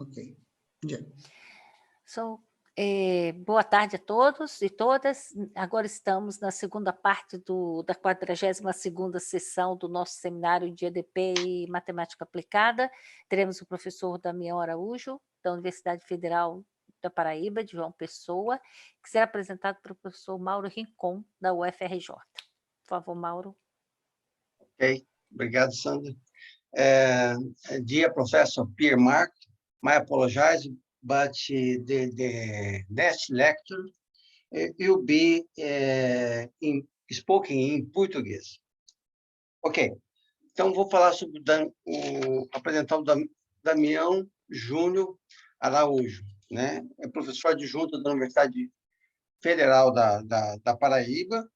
Ok. Yeah. Boa tarde a todos e todas. Agora estamos na segunda parte da 42ª sessão do nosso seminário de EDP e Matemática Aplicada. Teremos o professor Damião Araújo, da Universidade Federal da Paraíba, de João Pessoa, que será apresentado pelo professor Mauro Rincon, da UFRJ. Por favor, Mauro. Ok, obrigado, Sandra. Dear Professor Pierre Marc, I apologize, but the next lecture will be spoken in português. Ok, então vou falar sobre apresentar o Damião Júnior Araújo, né? É professor adjunto da Universidade Federal da Paraíba.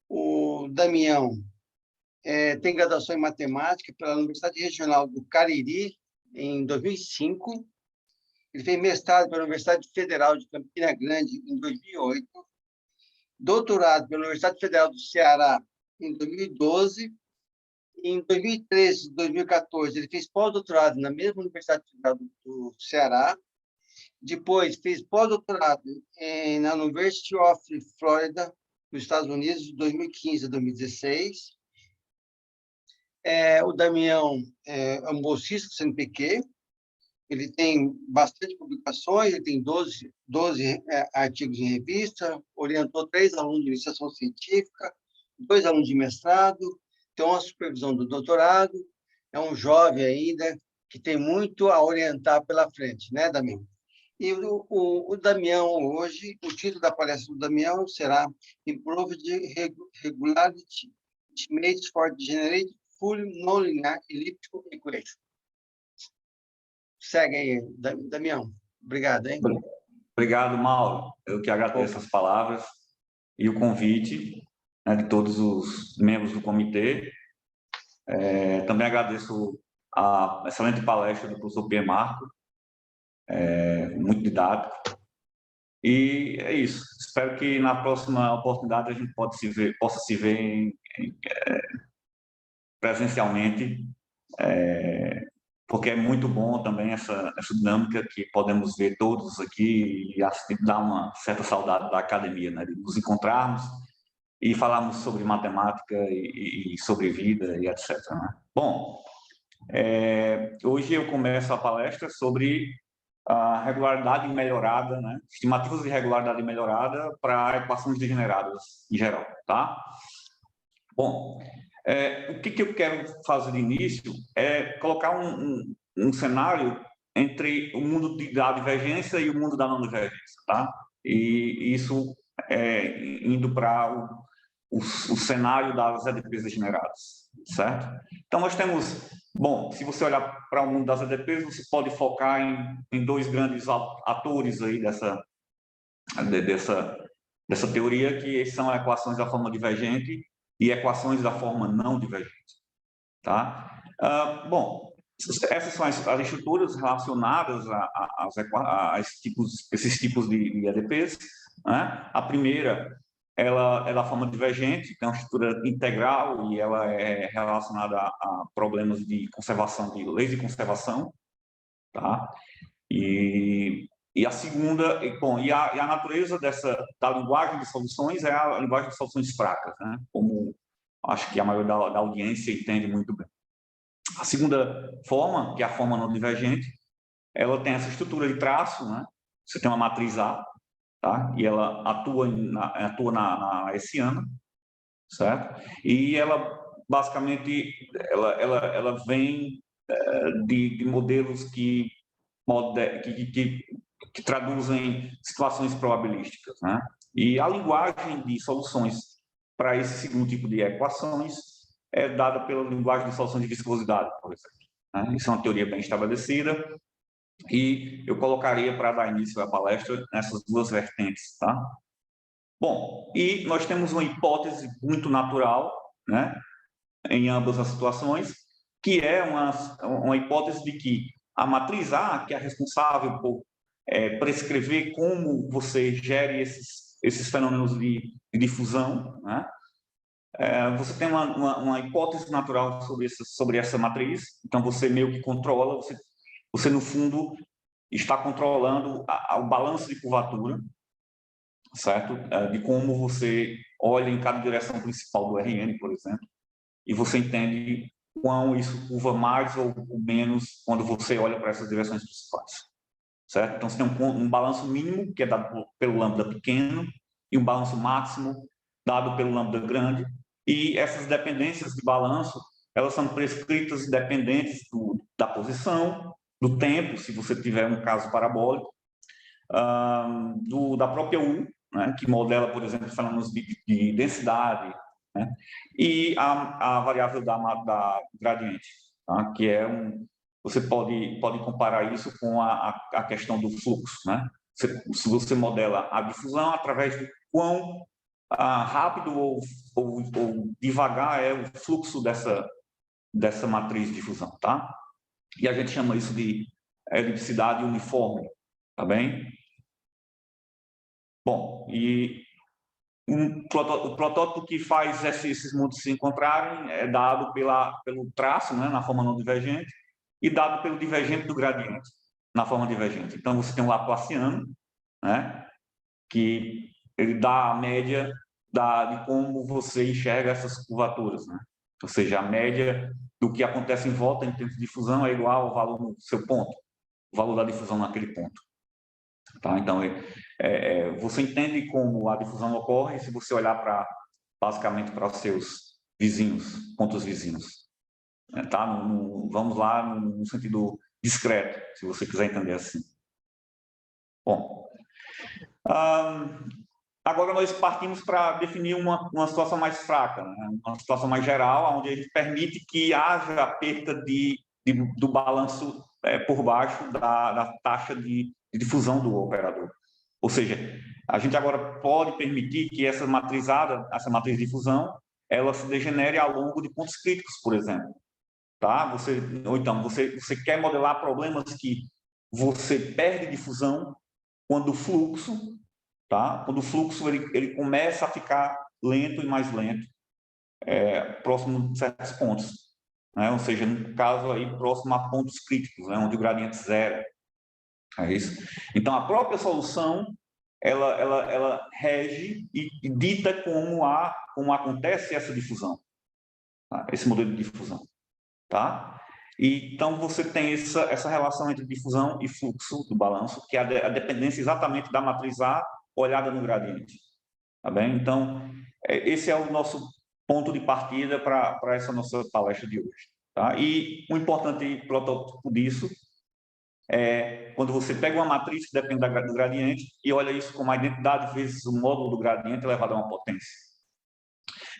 O Damião tem graduação em matemática pela Universidade Regional do Cariri, em 2005. Ele fez mestrado pela Universidade Federal de Campina Grande, em 2008. Doutorado pela Universidade Federal do Ceará, em 2012. Em 2013 e 2014, ele fez pós-doutorado na mesma Universidade Federal do Ceará. Depois, fez pós-doutorado na University of Florida, nos Estados Unidos, de 2015 a 2016. O Damião é um bolsista do CNPq, ele tem bastante publicações, ele tem 12 artigos em revista, orientou 3 alunos de iniciação científica, 2 alunos de mestrado, tem uma supervisão do doutorado, é um jovem ainda que tem muito a orientar pela frente, né, Damião? E o Damião, hoje, o título da palestra do Damião será Improved Regularity Estimates for Generated Fully Nonlinear Elliptical Equation. Segue aí, Damião. Obrigado, hein? Obrigado, Mauro. Eu que agradeço as palavras e o convite, né, de todos os membros do comitê. Também agradeço a excelente palestra do professor Pierre Marc, muito didático. E é isso. Espero que na próxima oportunidade a gente possa se ver presencialmente, porque é muito bom também essa dinâmica que podemos ver todos aqui e dá uma certa saudade da academia, né, de nos encontrarmos e falarmos sobre matemática e sobre vida e etc. Né? Bom, hoje eu começo a palestra sobre a regularidade melhorada, né? Estimativas de regularidade melhorada para equações degeneradas em geral, tá? Bom, o que eu quero fazer de início é colocar um cenário entre o mundo da divergência e o mundo da não divergência, tá? E isso indo para o cenário das EDPs degeneradas, certo? Então, nós temos... Bom, se você olhar para o mundo das EDPs, você pode focar em 2 grandes atores aí dessa teoria, que são equações da forma divergente e equações da forma não divergente, tá? Bom, essas são as estruturas relacionadas a esses tipos de EDPs, né? A primeira, ela é da forma divergente, tem uma estrutura integral e ela é relacionada a problemas de conservação, de leis de conservação, tá? E a segunda, bom, e a natureza da linguagem de soluções é a linguagem de soluções fracas, né? Como acho que a maioria da audiência entende muito bem. A segunda forma, que é a forma não divergente, ela tem essa estrutura de traço, né? Você tem uma matriz A, tá? E ela atua na hessiana, certo? E ela, basicamente, ela vem de modelos que traduzem situações probabilísticas, né? E a linguagem de soluções para esse segundo tipo de equações é dada pela linguagem de soluções de viscosidade, por exemplo, né? Isso é uma teoria bem estabelecida e eu colocaria, para dar início à palestra, nessas 2 vertentes, tá? Bom, e nós temos uma hipótese muito natural, né, em ambas as situações, que é uma hipótese de que a matriz A, que é responsável por prescrever como você gere esses fenômenos de difusão, né? Você tem uma hipótese natural sobre essa matriz, então você meio que controla, você no fundo está controlando o balanço de curvatura, certo? De como você olha em cada direção principal do RN, por exemplo, e você entende quão isso curva mais ou menos quando você olha para essas direções principais, certo? Então, você tem um balanço mínimo, que é dado pelo lambda pequeno, e um balanço máximo, dado pelo lambda grande, e essas dependências de balanço, elas são prescritas independentes da posição, do tempo, se você tiver um caso parabólico, da própria U, né, que modela, por exemplo, fenômenos de densidade, né, e a variável da gradiente, tá, que é você pode comparar isso com a questão do fluxo, né? Se você modela a difusão através de quão rápido ou devagar é o fluxo dessa matriz de difusão, tá? E a gente chama isso de elipticidade uniforme, tá bem? Bom, e o protótipo que faz esses mundos se encontrarem é dado pelo traço, né, na forma não divergente, e dado pelo divergente do gradiente, na forma divergente. Então, você tem um Laplaciano, né, que ele dá a média de como você enxerga essas curvaturas, né? Ou seja, a média do que acontece em volta em termos de difusão é igual ao valor do seu ponto, o valor da difusão naquele ponto. Tá? Então, você entende como a difusão ocorre se você olhar basicamente para os seus vizinhos, pontos vizinhos. Tá? Vamos lá no sentido discreto, se você quiser entender assim. Bom, agora nós partimos para definir uma situação mais fraca, né? Uma situação mais geral, onde a gente permite que haja a perda do balanço por baixo da taxa de difusão do operador. Ou seja, a gente agora pode permitir que essa matriz de difusão, ela se degenere ao longo de pontos críticos, por exemplo. Tá? Ou então, você quer modelar problemas que você perde difusão quando o fluxo, tá? Quando o fluxo ele começa a ficar lento e mais lento, próximo de certos pontos, né? Ou seja, no caso aí, próximo a pontos críticos, né? Onde o gradiente zero. É isso. Então, a própria solução, ela rege e dita como acontece essa difusão, tá? Esse modelo de difusão. Tá? E, então, você tem essa relação entre difusão e fluxo do balanço, que é a dependência exatamente da matriz A olhada no gradiente. Tá bem? Então, esse é o nosso ponto de partida para essa nossa palestra de hoje. Tá? E um importante protótipo disso é quando você pega uma matriz que depende do gradiente e olha isso como a identidade vezes o módulo do gradiente elevado a uma potência.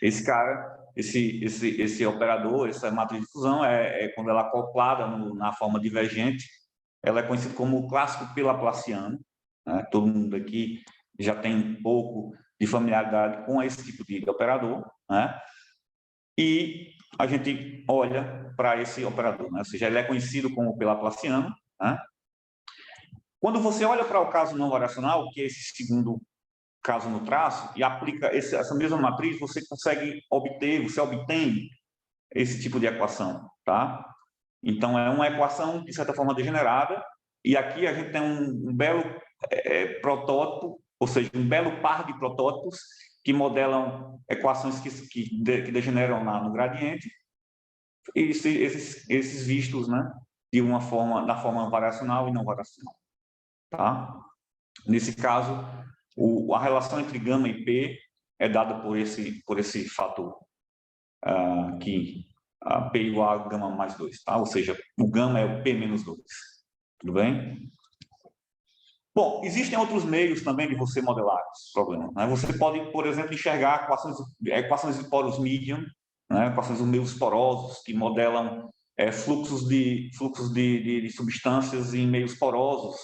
Esse cara, esse operador, essa matriz de fusão, quando ela é acoplada na forma divergente, ela é conhecida como o clássico Laplaciano, né? Todo mundo aqui já tem um pouco de familiaridade com esse tipo de operador, né? E a gente olha para esse operador, né? Ou seja, ele é conhecido como Laplaciano, né? Quando você olha para o caso não variacional, que é esse segundo caso no traço, e aplica essa mesma matriz, você obtém esse tipo de equação, tá? Então, é uma equação, de certa forma, degenerada, e aqui a gente tem um belo protótipo, ou seja, um belo par de protótipos que modelam equações que degeneram no gradiente, e esses vistos, né, da forma variacional e não variacional, tá? Nesse caso, a relação entre gama e P é dada por esse fator aqui, P igual a gama mais 2, tá? Ou seja, o gama é o P menos 2. Tudo bem? Bom, existem outros meios também de você modelar esse problema, né? Você pode, por exemplo, enxergar equações de poros medium, né? Equações de meios porosos que modelam fluxos de substâncias em meios porosos,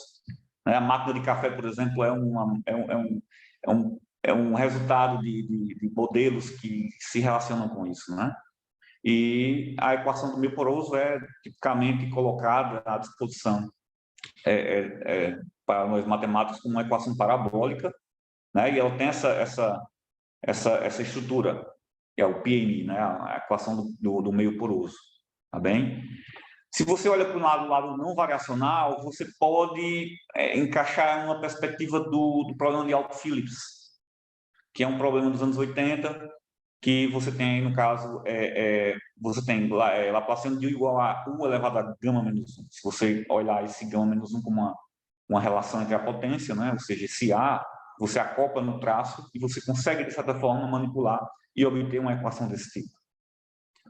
né? A máquina de café, por exemplo, é um resultado de modelos que se relacionam com isso, né? E a equação do meio poroso é tipicamente colocada à disposição para nós matemáticos como uma equação parabólica, né? E ela tem essa estrutura, que é o PMI, né? A equação do meio poroso, tá bem? Se você olha para o lado não variacional, você pode encaixar uma perspectiva do problema de Alt-Phillips, que é um problema dos anos 80, que você tem, no caso, você tem Laplaciano de U igual a U elevado a gama menos 1. Se você olhar esse gama menos 1 como uma relação entre a potência, né? Ou seja, esse A, você acopla no traço e você consegue, de certa forma, manipular e obter uma equação desse tipo.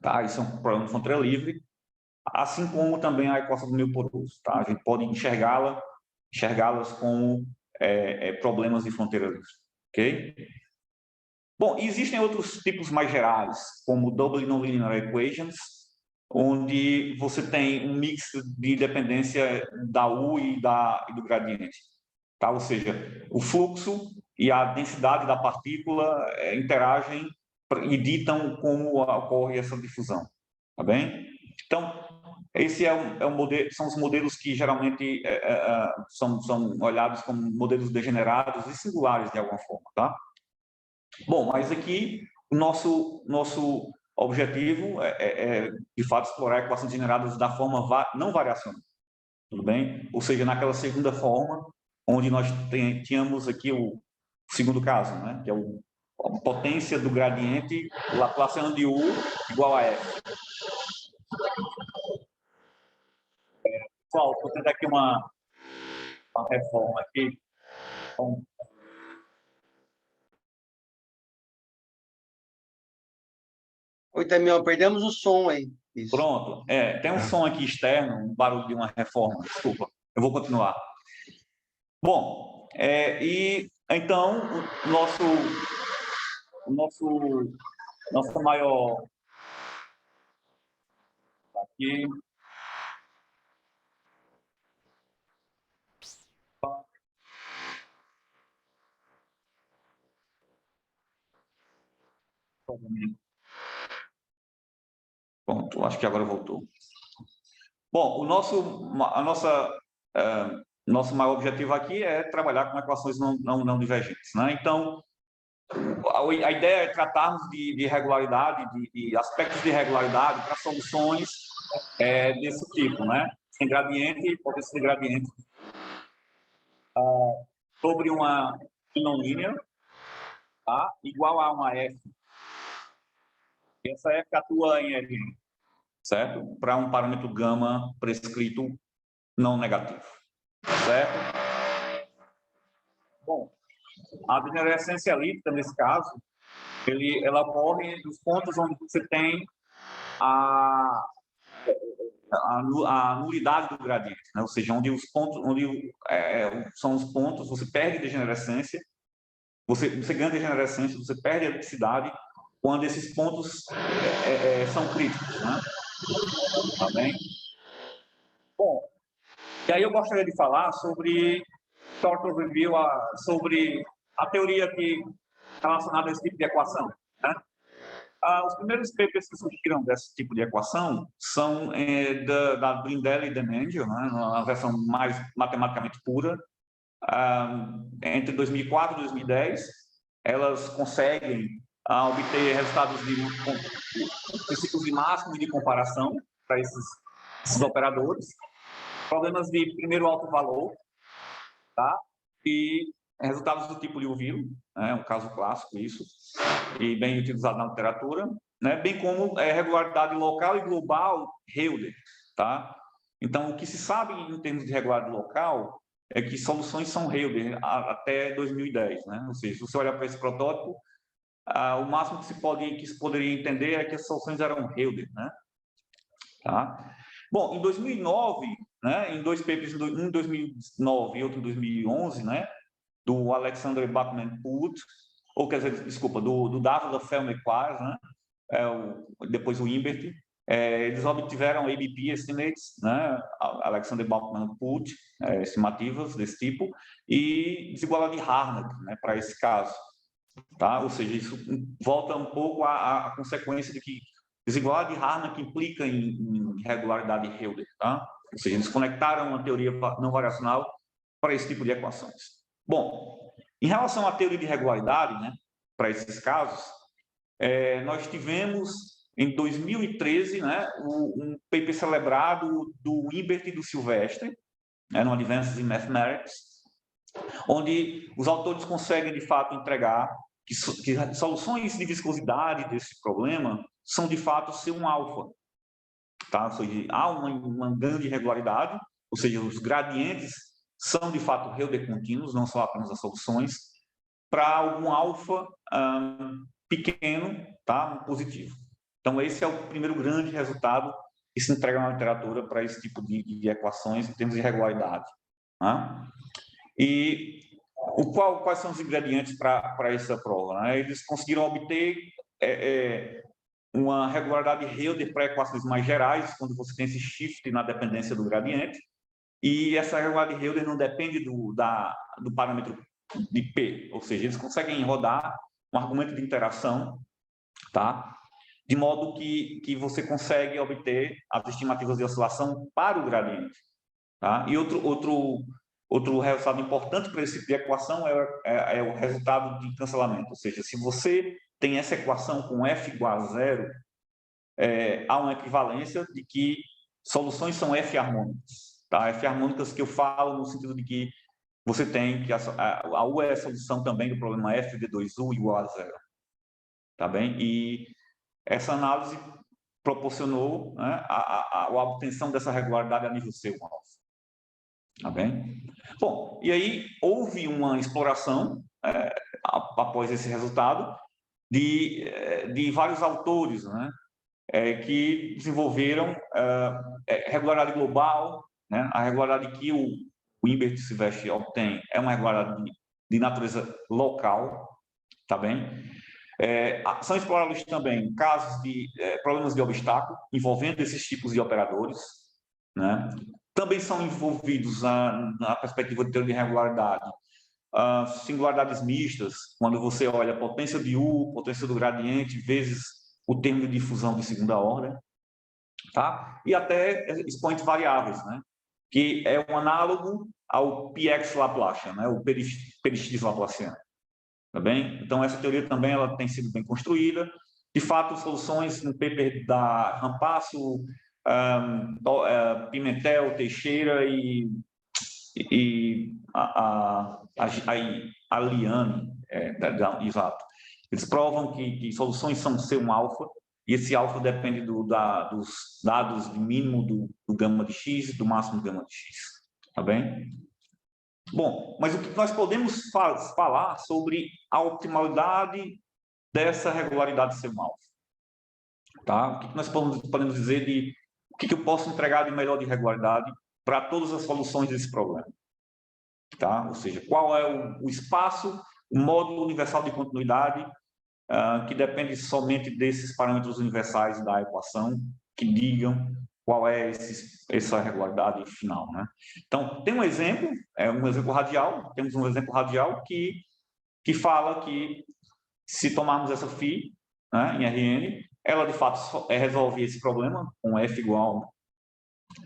Tá? Isso é um problema de fronteira livre, assim como também a equação do meio poroso. Tá? A gente pode enxergá-las como problemas de fronteira livre. Ok? Bom, existem outros tipos mais gerais, como Double Nonlinear Equations, onde você tem um mix de dependência da U e do gradiente. Tá? Ou seja, o fluxo e a densidade da partícula interagem e ditam como ocorre essa difusão. Tá bem? Então, esse são os modelos que geralmente são olhados como modelos degenerados e singulares de alguma forma. Tá? Bom, mas aqui o nosso objetivo é de fato, explorar equações generadas da forma não variacional. Tudo bem? Ou seja, naquela segunda forma, onde nós tínhamos aqui o segundo caso, né? Que é a potência do gradiente Laplaciano de U igual a F. Pessoal, vou tentar aqui uma reforma aqui. Então, Oi, Damião, perdemos o som aí. Isso. Pronto. Tem um som aqui externo, um barulho de uma reforma. Desculpa. Eu vou continuar. Bom, e então nosso maior aqui. Pronto, acho que agora voltou. Bom, nosso maior objetivo aqui é trabalhar com equações não divergentes, né? Então, a ideia é tratarmos de regularidade, de aspectos de regularidade para soluções desse tipo, né? Sem gradiente, potência de gradiente, sobre uma não linear, tá? Igual a uma F. Essa F atua em R, certo? Para um parâmetro gama prescrito não negativo, certo? Bom, a degenerescência elíptica, nesse caso, ela ocorre nos pontos onde você tem a nulidade do gradiente, né? Ou seja, onde são os pontos, você perde degenerescência, você ganha degenerescência, você perde elipticidade quando esses pontos são críticos, né? Tá bem? Bom, e aí eu gostaria de falar sobre short overview, sobre a teoria relacionada a esse tipo de equação, né? Os primeiros papers que surgiram desse tipo de equação são da Brindelli e Demangio, né, na versão mais matematicamente pura. Entre 2004 e 2010, elas conseguem obter resultados de princípios de máximo e de comparação para esses operadores. Problemas de primeiro alto valor, tá? E resultados do tipo Liouville, né, um caso clássico isso, e bem utilizado na literatura, né, bem como regularidade local e global Hölder, tá? Então, o que se sabe em termos de regularidade local é que soluções são Hölder até 2010, né? Ou seja, se você olhar para esse protótipo, o máximo que se poderia entender é que as soluções eram Hölder, né? Tá? Bom, em 2009, né, em dois papers, um em 2009 e outro em 2011, né, do Alexander Bachman-Put, ou quer dizer, desculpa, do David Lefebvre-Mequard, né, depois o Imbert, eles obtiveram ABP estimates, né, Alexander Bachman-Put, estimativas desse tipo, e desigualdade de Harnack, né, para esse caso. Tá? Ou seja, isso volta um pouco à consequência de que desigualdade de Harnack implica em regularidade Hölder. Tá? Ou seja, eles conectaram uma teoria não variacional para esse tipo de equações. Bom, em relação à teoria de regularidade, né, para esses casos, nós tivemos em 2013, né, um paper celebrado do Imbert e do Silvestre, no Advances in Mathematics, onde os autores conseguem, de fato, entregar que soluções de viscosidade desse problema são, de fato, C1 alfa. Tá? Ou seja, há uma grande irregularidade, ou seja, os gradientes são, de fato, Hölder contínuos, não são apenas as soluções, para algum alfa pequeno, tá? Positivo. Então, esse é o primeiro grande resultado que se entrega na literatura para esse tipo de equações em termos de regularidade. Tá? E quais são os ingredientes para essa prova? Né? Eles conseguiram obter uma regularidade Hölder para equações mais gerais, quando você tem esse shift na dependência do gradiente, e essa regularidade Hölder não depende do parâmetro de P, ou seja, eles conseguem rodar um argumento de interação, tá? De modo que você consegue obter as estimativas de oscilação para o gradiente. Tá? E outro resultado importante para esse tipo de equação é o resultado de cancelamento, ou seja, se você tem essa equação com f igual a zero, há uma equivalência de que soluções são f-harmônicas. Tá? F-harmônicas que eu falo no sentido de que você tem que a U é a solução também do problema f de 2u igual a zero. Tá bem? E essa análise proporcionou, né, a obtenção dessa regularidade a nível C1 alfa. Tá bem? Bom, e aí houve uma exploração, após esse resultado, de vários autores, né, que desenvolveram regularidade global, né, a regularidade que o Imbert e Silvestre obtém é uma regularidade de natureza local, tá bem? São explorados também casos de problemas de obstáculo envolvendo esses tipos de operadores, né? Também são envolvidos na perspectiva de teoria de regularidade singularidades mistas, quando você olha a potência de U, potência do gradiente, vezes o termo de difusão de segunda ordem, tá? E até expoentes variáveis, né? Que é um análogo ao PX Laplacian, né? O PX Laplaciano. Tá bem? Então, essa teoria também ela tem sido bem construída. De fato, soluções no paper da Rampasso, Pimentel, Teixeira e a Liane, exato. Eles provam que soluções são C1 alfa, e esse alfa depende dos dados de mínimo do gama de X e do máximo do gama de X. Tá bem? Bom, mas o que nós podemos falar sobre a optimalidade dessa regularidade C1 alfa? Tá? O que nós podemos dizer de o que eu posso entregar de melhor de regularidade para todas as soluções desse problema? Tá? Ou seja, qual é o espaço, o módulo universal de continuidade que depende somente desses parâmetros universais da equação que digam qual é essa regularidade final, né? Então, tem um exemplo radial, temos um exemplo radial que fala que se tomarmos essa φ, né, em Rn, ela de fato resolve esse problema com f igual,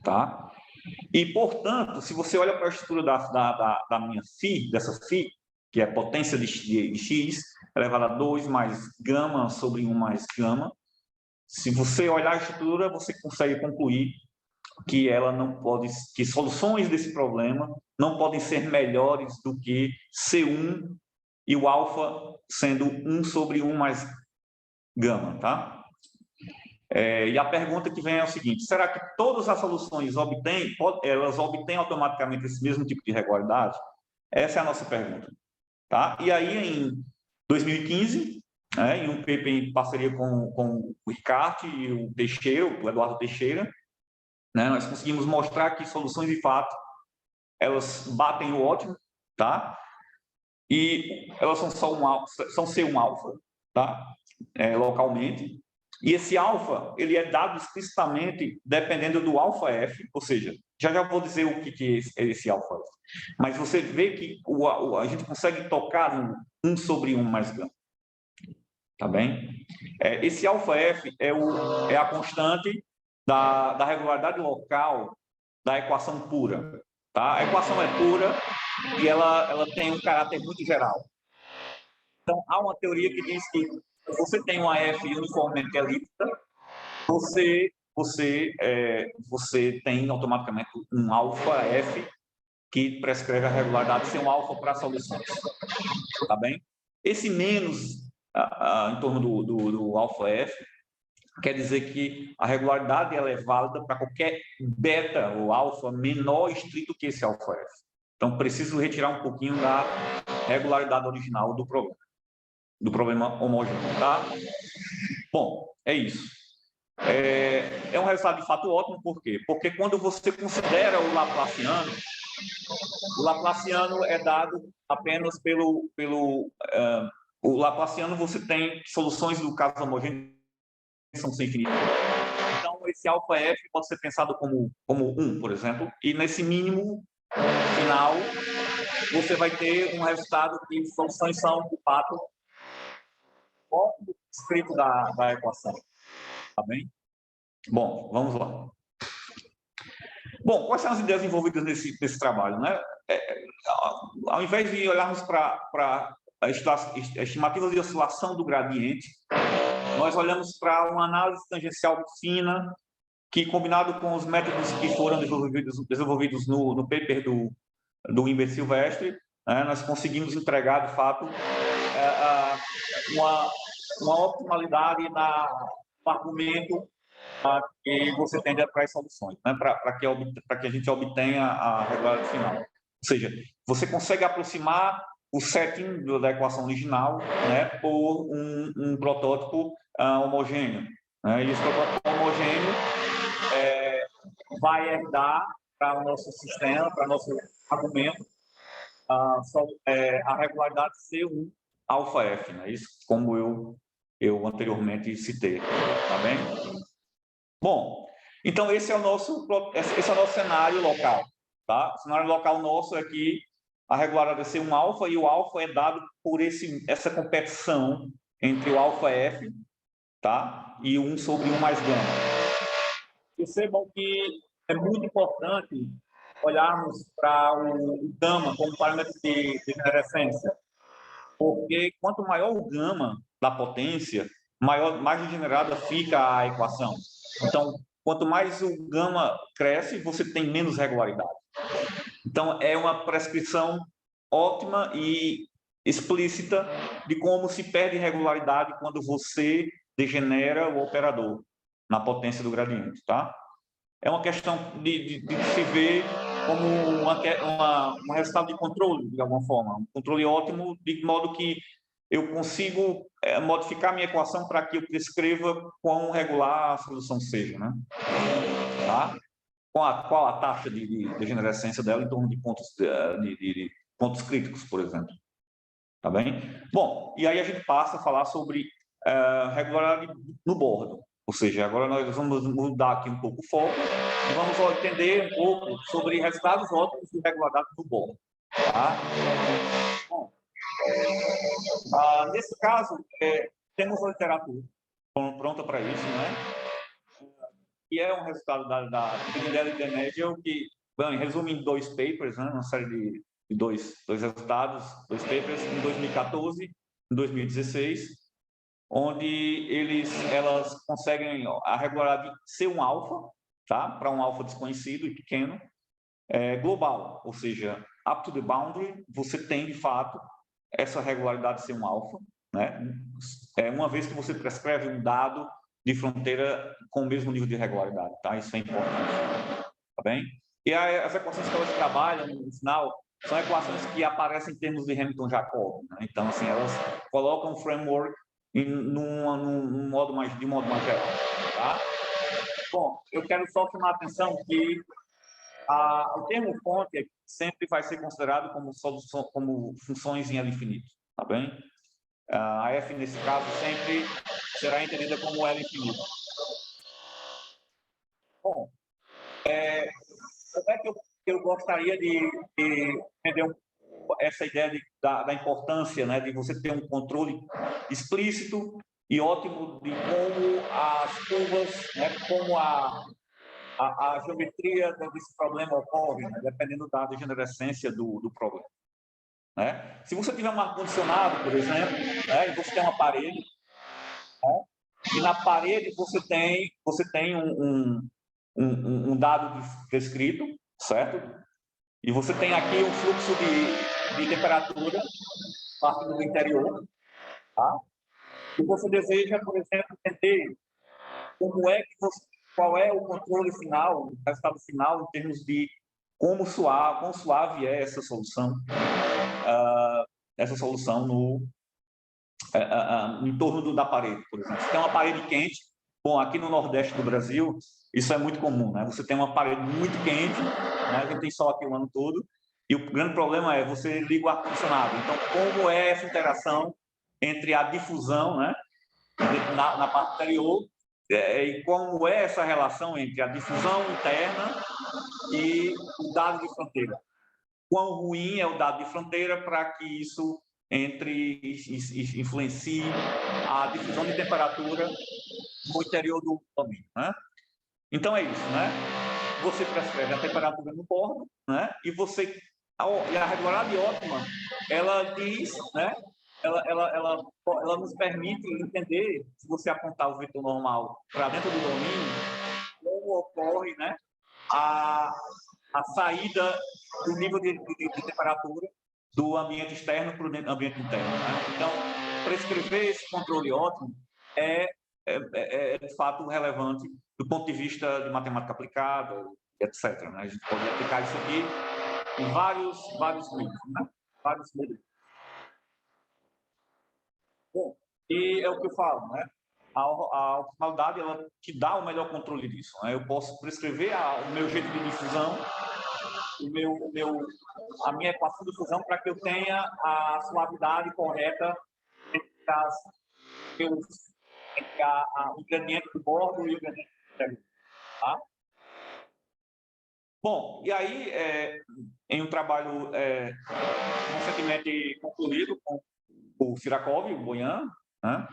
tá? E, portanto, se você olha para a estrutura da minha φ, dessa φ, que é a potência de x elevado a 2 mais gama sobre 1 mais gama, se você olhar a estrutura, você consegue concluir que ela não pode, que soluções desse problema não podem ser melhores do que C1 e o alfa sendo 1 sobre 1 mais gama, tá? E a pergunta que vem é o seguinte: será que todas as soluções obtêm automaticamente esse mesmo tipo de regularidade? Essa é a nossa pergunta, tá? E aí, em 2015, em um paper em parceria com o Ricardo e o Teixeira, o Eduardo Teixeira, né, nós conseguimos mostrar que soluções de fato elas batem o ótimo, tá? E elas são C1 alfa, tá? Localmente. E esse alfa ele é dado explicitamente dependendo do alfa F, ou seja, já vou dizer o que é esse alfa F. Mas você vê que a gente consegue tocar no 1 sobre 1 mais gama. Tá bem? Esse alfa F é a constante da regularidade local da equação pura. Tá? A equação é pura e ela tem um caráter muito geral. Então, há uma teoria que diz que você tem uma F uniformemente elíptica, você tem automaticamente um alfa F que prescreve a regularidade ser um alfa para soluções, tá bem? Esse menos em torno do alfa F quer dizer que a regularidade ela é válida para qualquer beta ou alfa menor estrito que esse alfa F. Então, preciso retirar um pouquinho da regularidade original do problema homogêneo, tá? Bom, é isso. É um resultado de fato ótimo, por quê? Porque quando você considera o Laplaciano é dado apenas o Laplaciano, você tem soluções do caso homogêneo que são sem infinitas. Então, esse alfa F pode ser pensado como 1, por exemplo, e nesse mínimo final, você vai ter um resultado que soluções são, de fato, ótimo escrito da equação. Tá bem? Bom, vamos lá. Bom, quais são as ideias envolvidas nesse trabalho, né? Ao invés de olharmos para a estimativa de oscilação do gradiente, nós olhamos para uma análise tangencial fina que, combinado com os métodos que foram desenvolvidos no paper do Imbert Silvestre, né, nós conseguimos entregar, de fato, uma optimalidade no argumento que você tende para as soluções, né, para que a gente obtenha a regularidade final. Ou seja, você consegue aproximar o setting da equação original, né, por um protótipo homogêneo. Né, e esse protótipo homogêneo vai herdar para o nosso sistema, para o nosso argumento, a regularidade C1 alfa F, né? Isso como eu anteriormente citei, tá bem? Bom, então esse é o nosso cenário local, tá? O cenário local nosso é que a regularidade é C1 alfa e o alfa é dado por essa competição entre o alfa F, tá? E 1 sobre 1 mais gama. Percebam que é muito importante olharmos para o gama como parâmetro de degenerescência, porque quanto maior o gama da potência, mais degenerada fica a equação. Então, quanto mais o gama cresce, você tem menos regularidade. Então, é uma prescrição ótima e explícita de como se perde regularidade quando você degenera o operador na potência do gradiente, tá? É uma questão de se ver como um resultado de controle, de alguma forma. Um controle ótimo, de modo que eu consigo modificar minha equação para que eu prescreva quão regular a solução seja, né? Tá? Qual a taxa de degenerescência dela em torno de pontos críticos, por exemplo. Tá bem? Bom, e aí a gente passa a falar sobre regularidade no bordo. Ou seja, agora nós vamos mudar aqui um pouco o foco e vamos entender um pouco sobre resultados ótimos de regularidade no bordo. Tá? Bom, nesse caso, temos a literatura pronta para isso, né? Que é um resultado da Pirandelli e Denegel, que, bem, resume em 2 papers, né? Uma série de dois resultados, 2 papers, em 2014 e 2016, onde elas conseguem a regularidade ser um alfa, tá? Para um alfa desconhecido e pequeno, global, ou seja, up to the boundary, você tem, de fato, essa regularidade ser um alfa, né? Uma vez que você prescreve um dado de fronteira com o mesmo nível de regularidade, tá? Isso é importante, tá bem? E as equações que elas trabalham, no final, são equações que aparecem em termos de Hamilton-Jacob, né? Então, assim, elas colocam um framework de modo mais geral, tá? Bom, eu quero só chamar a atenção que o termo fonte sempre vai ser considerado como funções em L infinito, tá bem? A F, nesse caso, sempre será entendida como L infinito. Bom, como é que eu gostaria de entender essa ideia da importância, né, de você ter um controle explícito e ótimo de como as curvas, né, como a geometria desse problema ocorre, né, dependendo da degenerescência do problema. Né? Se você tiver um ar-condicionado, por exemplo, né, e você tem um aparelho, né, e na parede você tem um dado descrito, certo? E você tem aqui um fluxo de temperatura partindo do interior, tá? E você deseja, por exemplo, entender qual é o controle final, o resultado final em termos de quão suave é essa solução em torno da parede, por exemplo. Se tem uma parede quente, bom, aqui no Nordeste do Brasil, isso é muito comum, né? Você tem uma parede muito quente, né? A gente tem sol aqui o ano todo, e o grande problema é você liga o ar-condicionado. Então, como é essa interação entre a difusão, né, na parte interior, e como é essa relação entre a difusão interna e o dado de fronteira? Quão ruim é o dado de fronteira para que isso influencie a difusão de temperatura no interior do domínio, né? Então é isso, né? Você prescreve a temperatura no bordo, né? E a regularidade ótima, ela diz, né? Ela nos permite entender, se você apontar o vetor normal para dentro do domínio, como ocorre, né, a saída do nível de temperatura do ambiente externo para o ambiente interno, né? Então, prescrever esse controle ótimo é de fato relevante do ponto de vista de matemática aplicada, etc., né? A gente pode aplicar isso aqui em vários níveis, né? Vários níveis. Bom, e é o que eu falo, né? A optimalidade, ela te dá o melhor controle disso, né? Eu posso prescrever o meu jeito de difusão, a minha equação de difusão para que eu tenha a suavidade correta entre o gradiente do bordo e o gradiente do interior, tá? Bom, e aí, em um trabalho recentemente concluído com o Sirakov, o Boyan, né,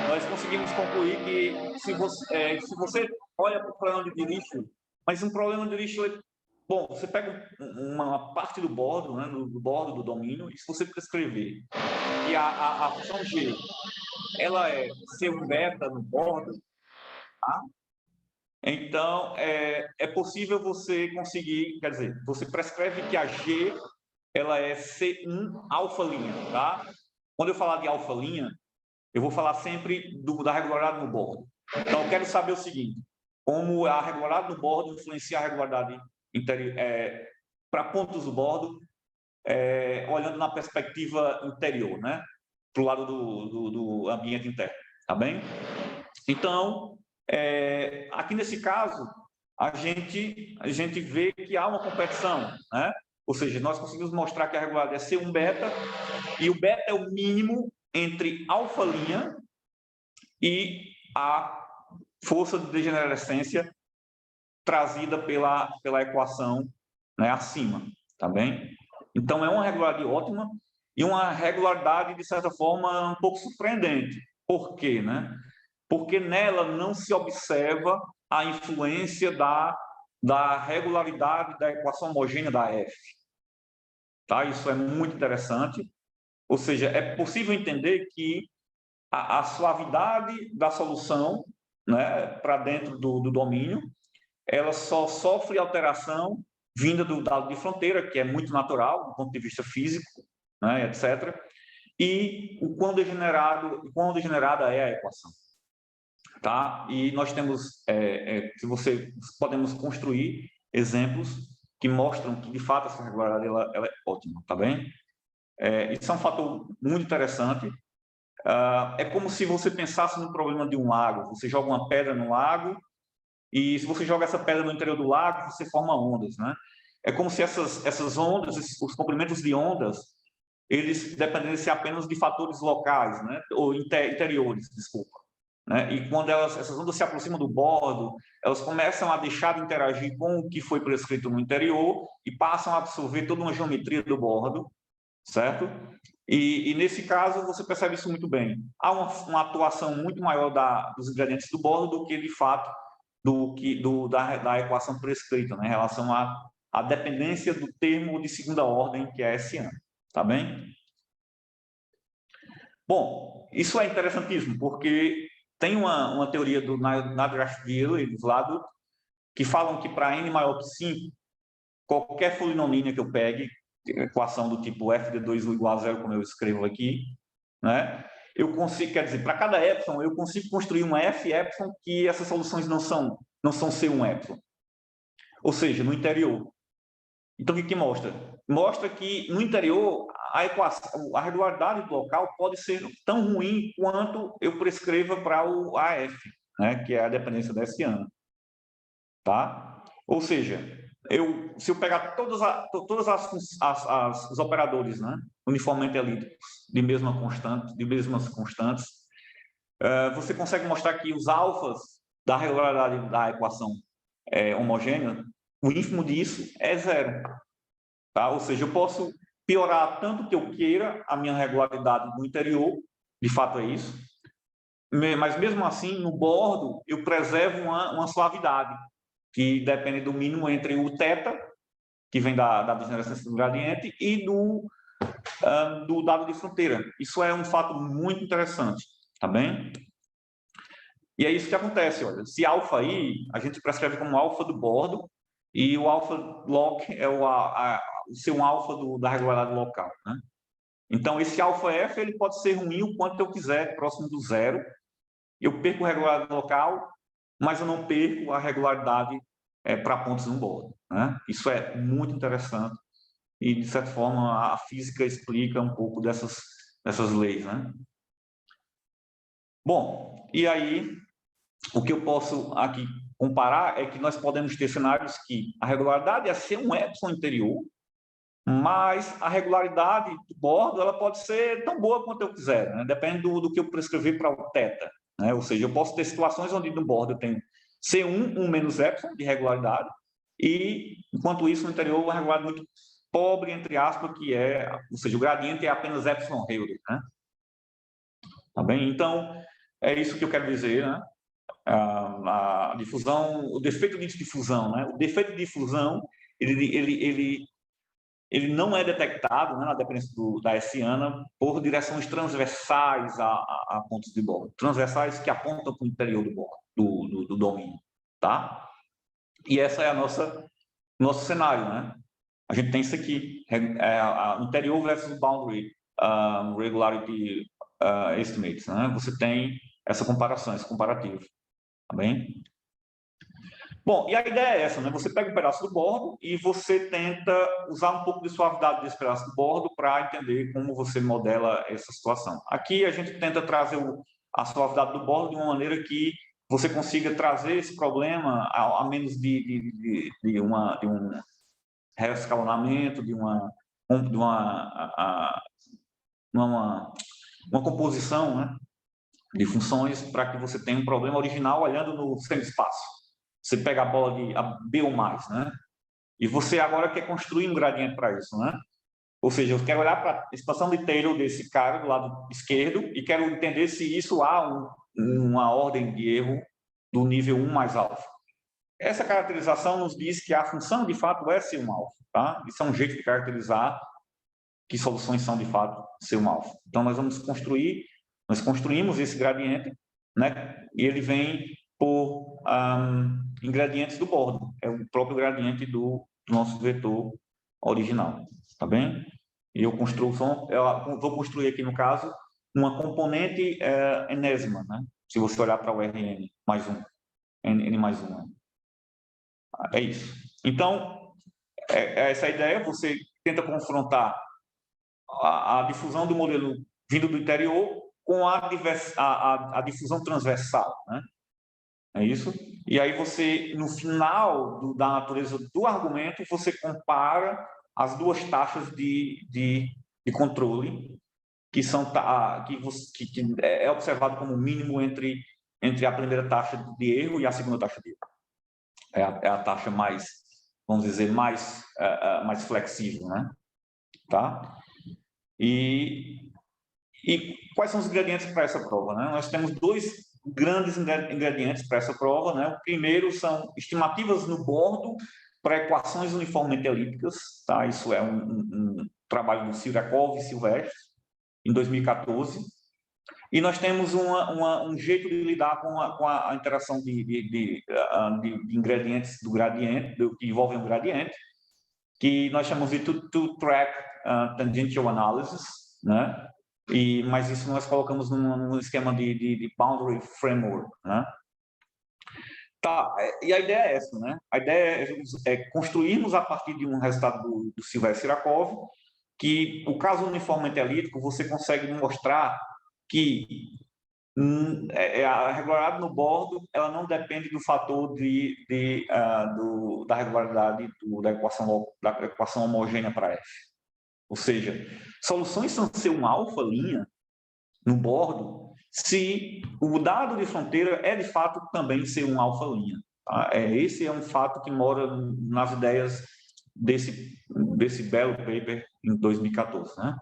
nós conseguimos concluir que se você olha para o problema de Dirichlet, mas um problema de Dirichlet, bom, você pega uma parte do bordo, né, do bordo do domínio, e se você prescrever que a função G ela é ser um beta no bordo, tá? Então, é possível você conseguir, quer dizer, você prescreve que a G ela é C1 alfa-linha, tá? Quando eu falar de alfa-linha, eu vou falar sempre da regularidade no bordo. Então, eu quero saber o seguinte, como a regularidade no bordo influencia a regularidade para pontos do bordo, olhando na perspectiva interior, né? Para o lado do ambiente interno, tá bem? Então, aqui nesse caso, a gente vê que há uma competição, né? Ou seja, nós conseguimos mostrar que a regularidade é C1 beta, e o beta é o mínimo entre alfa-linha e a força de degenerescência trazida pela equação, né, acima, tá bem? Então, é uma regularidade ótima e uma regularidade, de certa forma, um pouco surpreendente. Por quê, né? Porque nela não se observa a influência da regularidade da equação homogênea da F. Tá? Isso é muito interessante. Ou seja, é possível entender que a suavidade da solução, né, para dentro do domínio, ela só sofre alteração vinda do dado de fronteira, que é muito natural, do ponto de vista físico, né, etc., e o quão degenerada é a equação. Tá? E nós temos, podemos construir exemplos que mostram que, de fato, essa regularidade ela é ótima, tá bem? Isso é um fator muito interessante. É como se você pensasse no problema de um lago. Você joga uma pedra no lago e, se você joga essa pedra no interior do lago, você forma ondas, né? É como se essas ondas, os comprimentos de ondas, eles dependessem apenas de fatores locais, né? Ou interiores, desculpa. Né? E quando essas ondas se aproximam do bordo, elas começam a deixar de interagir com o que foi prescrito no interior e passam a absorver toda uma geometria do bordo, certo? E nesse caso, você percebe isso muito bem. Há uma atuação muito maior dos ingredientes do bordo do que, de fato, da equação prescrita, né, em relação à dependência do termo de segunda ordem, que é SA. Tá bem? Bom, isso é interessantíssimo, porque tem uma teoria do Nadrashvili e do lado que falam que para n maior que 5, qualquer polinomínio que eu pegue, equação do tipo f de 2 igual a 0, como eu escrevo aqui, né? Eu consigo, quer dizer, para cada epsilon, eu consigo construir um f epsilon que essas soluções não são C1 epsilon. Ou seja, no interior. Então, o que mostra? Mostra que no interior a regularidade do local pode ser tão ruim quanto eu prescreva para o AF, né? Que é a dependência da hessiana. Tá? Ou seja, se eu pegar todos os operadores, né, uniformemente elípticos de mesmas constantes, você consegue mostrar que os alfas da regularidade da equação homogênea, o ínfimo disso é 0. Tá? Ou seja, eu posso piorar tanto que eu queira a minha regularidade no interior, de fato é isso, mas mesmo assim, no bordo, eu preservo uma suavidade, que depende do mínimo entre o θ, que vem da degenerescência do gradiente, e do dado de fronteira. Isso é um fato muito interessante, tá bem? E é isso que acontece, olha. Se alfa i, a gente prescreve como alfa do bordo, e o alfa log é o seu alfa da regularidade local, né? Então, esse alfa f ele pode ser ruim o quanto eu quiser, próximo do 0. Eu perco a regularidade local, mas eu não perco a regularidade para pontos no bordo, né? Isso é muito interessante e, de certa forma, a física explica um pouco dessas leis, né? Bom, e aí, o que eu posso aqui comparar é que nós podemos ter cenários que a regularidade é ser um epsilon interior, mas a regularidade do bordo ela pode ser tão boa quanto eu quiser, né? Depende do que eu prescrever para o θ, né? Ou seja, eu posso ter situações onde no bordo eu tenho C1, 1 menos epsilon de regularidade, e, enquanto isso, no interior, uma regularidade muito pobre, entre aspas, ou seja, o gradiente é apenas epsilon Hölder, né? Tá bem? Então, é isso que eu quero dizer, né? A difusão, o defeito de difusão, né? O defeito de difusão, ele não é detectado, né, na dependência da hessiana por direções transversais a pontos de bordo, transversais que apontam para o interior do bordo, do domínio, tá? E essa é nosso cenário, né? A gente tem isso aqui, interior versus boundary regularity estimates, né? Você tem essa comparação, esse comparativo, tá bem? Bom, e a ideia é essa, né? Você pega um pedaço do bordo e você tenta usar um pouco de suavidade desse pedaço do bordo para entender como você modela essa situação. Aqui a gente tenta trazer a suavidade do bordo de uma maneira que você consiga trazer esse problema a menos de um reescalonamento, de uma composição, né, de funções para que você tenha um problema original olhando no semi-espaço. Você pega a bola de B ou mais, né? E você agora quer construir um gradiente para isso, né? Ou seja, eu quero olhar para a expansão de Taylor desse cara do lado esquerdo e quero entender se isso há uma ordem de erro do nível 1 mais alfa. Essa caracterização nos diz que a função, de fato, é C1 alfa, tá? Isso é um jeito de caracterizar que soluções são, de fato, C1 alfa. Então, nós construímos esse gradiente, né? E ele vem por ingredientes do bordo, é o próprio gradiente do nosso vetor original, tá bem? E eu vou construir aqui, no caso, uma componente enésima, né? Se você olhar para o Rn mais 1, N mais 1. É isso. Então, essa a ideia, você tenta confrontar a difusão do modelo vindo do interior com a difusão transversal, né? É isso? E aí você, no final da natureza do argumento, você compara as duas taxas de controle que é observado como mínimo entre a primeira taxa de erro e a segunda taxa de erro. É a taxa mais, vamos dizer, mais flexível, né? Tá? E quais são os ingredientes para essa prova, né? Nós temos dois grandes ingredientes para essa prova, né? O primeiro são estimativas no bordo para equações uniformemente elípticas, tá? Isso é um trabalho do Sirakov e Silvestre, em 2014. E nós temos um jeito de lidar com a interação de ingredientes do gradiente, que envolvem o gradiente, que nós chamamos de two-track tangential analysis, né? Mas isso nós colocamos num esquema de boundary framework, né? Tá, e a ideia é essa, né? A ideia é construirmos a partir de um resultado do Silvestre-Sirakov, que o caso uniformemente elíptico você consegue mostrar que a regularidade no bordo ela não depende do fator da regularidade da equação homogênea para F. Ou seja, soluções são ser um alfa-linha no bordo se o dado de fronteira é, de fato, também ser um alfa-linha. Tá? Esse é um fato que mora nas ideias desse belo paper em 2014. Né?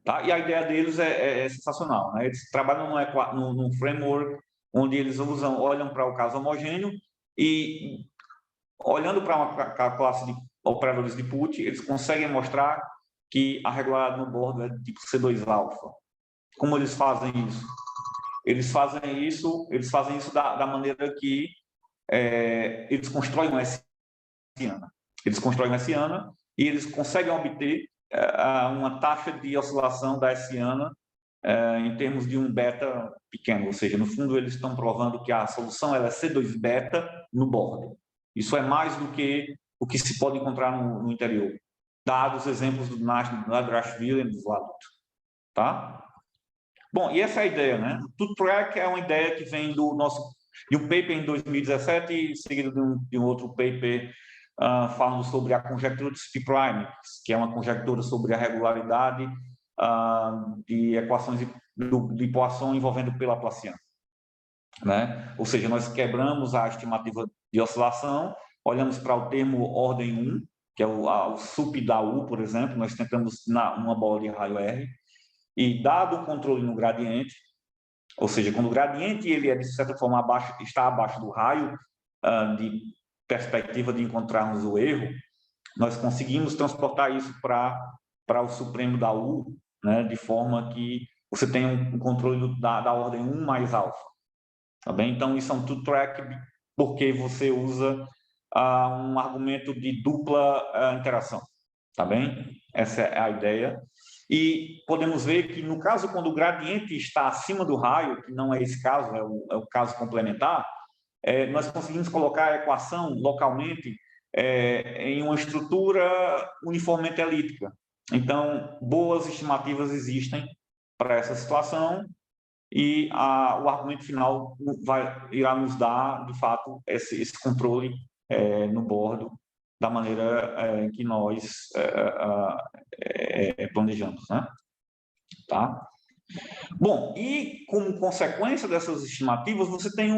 Tá? E a ideia deles é sensacional. Né? Eles trabalham num framework onde eles olham para o caso homogêneo e, olhando para uma classe de operadores de Put, eles conseguem mostrar que a regularidade no bordo é tipo C2-alfa. Como eles fazem isso? Eles fazem isso da maneira que eles constroem uma hessiana. Eles constroem uma hessiana e eles conseguem obter uma taxa de oscilação da hessiana em termos de um beta pequeno. Ou seja, no fundo, eles estão provando que a solução ela é C2 beta no bordo. Isso é mais do que o que se pode encontrar no interior, dados os exemplos do Nadrashvili e do Vladut. Tá? Bom, e essa é a ideia, né? O two-track é uma ideia que vem de um paper em 2017, seguido de um outro paper falando sobre a conjectura de Cp', que é uma conjectura sobre a regularidade de equações de poisson envolvendo pelaplaciano. Né? Ou seja, nós quebramos a estimativa de oscilação, olhamos para o termo ordem 1, que é o sup da U, por exemplo, nós tentamos uma bola de raio R, e dado o controle no gradiente, ou seja, quando o gradiente ele é de certa forma está abaixo do raio de perspectiva de encontrarmos o erro, nós conseguimos transportar isso para o supremo da U, né, de forma que você tem um controle da ordem 1 mais alfa. Tá bem? Então, isso é um two-track porque você usa um argumento de dupla interação. Tá bem? Essa é a ideia. E podemos ver que, no caso, quando o gradiente está acima do raio, que não é esse caso, é o caso complementar, nós conseguimos colocar a equação localmente em uma estrutura uniformemente elíptica. Então, boas estimativas existem para essa situação e o argumento final irá nos dar, de fato, esse controle no bordo da maneira que nós planejamos, né? Tá? Bom, e como consequência dessas estimativas, você tem